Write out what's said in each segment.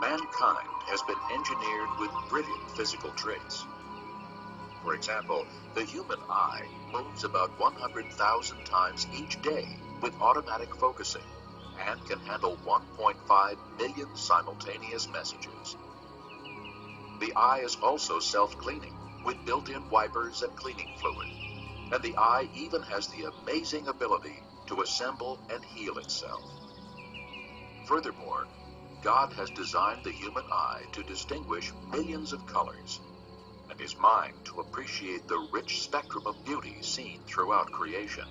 Mankind has been engineered with brilliant physical traits. For example, the human eye moves about 100,000 times each day with automatic focusing and can handle 1.5 million simultaneous messages. The eye is also self-cleaning with built-in wipers and cleaning fluid, and the eye even has the amazing ability to assemble and heal itself. Furthermore, God has designed the human eye to distinguish millions of colors, and his mind to appreciate the rich spectrum of beauty seen throughout creation.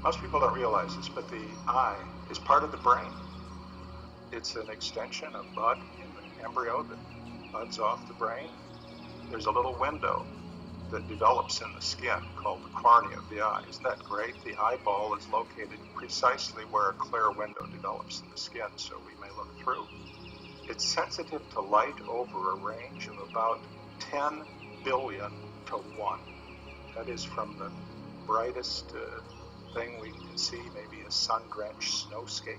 Most people don't realize this, but the eye is part of the brain. It's an extension of bud in the embryo that buds off the brain. There's a little window that develops in the skin called the cornea of the eye. Isn't that great? The eyeball is located precisely where a clear window develops in the skin, so we may look through. It's sensitive to light over a range of about 10 billion to 1. That is from the brightest thing we can see, maybe a sun-drenched snowscape,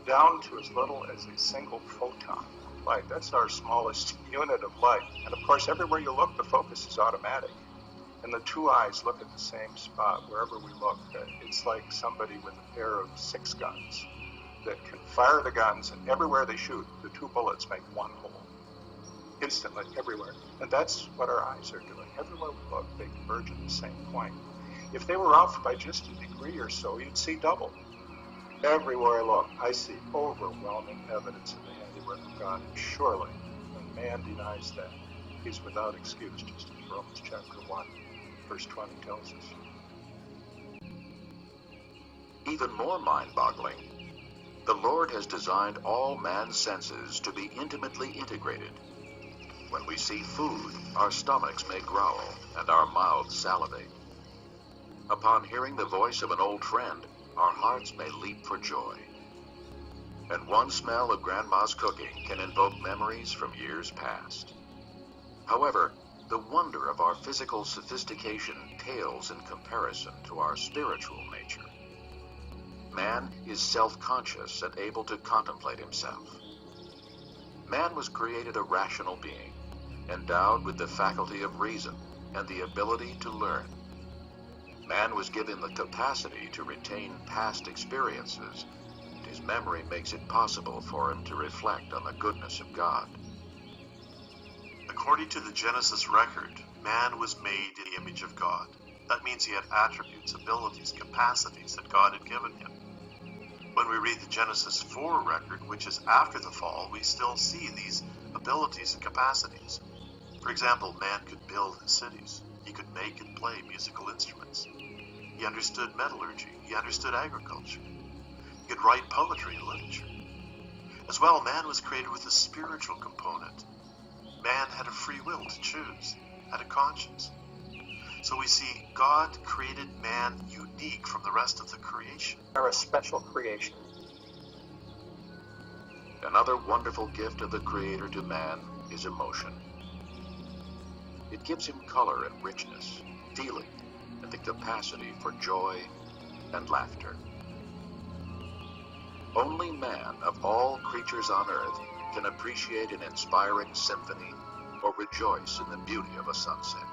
down to as little as a single photon of light. That's our smallest unit of light. And of course, everywhere you look, the focus is automatic. And the two eyes look at the same spot wherever we look. It's like somebody with a pair of 6 guns that can fire the guns, and everywhere they shoot, the 2 bullets make 1 hole. Instantly, everywhere. And that's what our eyes are doing. Everywhere we look, they converge at the same point. If they were off by just a degree or so, you'd see double. Everywhere I look, I see overwhelming evidence of the handiwork of God. And surely, when man denies that, he's without excuse, just as Romans chapter 1, verse 20 tells us. Even more mind-boggling, the Lord has designed all man's senses to be intimately integrated. When we see food, our stomachs may growl and our mouths salivate. Upon hearing the voice of an old friend, our hearts may leap for joy. And one smell of Grandma's cooking can invoke memories from years past. However, the wonder of our physical sophistication pales in comparison to our spiritual nature. Man is self-conscious and able to contemplate himself. Man was created a rational being, endowed with the faculty of reason and the ability to learn. Man was given the capacity to retain past experiences, and his memory makes it possible for him to reflect on the goodness of God. According to the Genesis record, man was made in the image of God. That means he had attributes, abilities, capacities that God had given him. When we read the Genesis 4 record, which is after the fall, we still see these abilities and capacities. For example, man could build cities. He could make and play musical instruments. He understood metallurgy. He understood agriculture. He could write poetry and literature. As well, man was created with a spiritual component. Man had a free will to choose, had a conscience. So we see God created man unique from the rest of the creation. They're a special creation. Another wonderful gift of the Creator to man is emotion. It gives him color and richness, feeling, and the capacity for joy and laughter. Only man of all creatures on earth can appreciate an inspiring symphony or rejoice in the beauty of a sunset.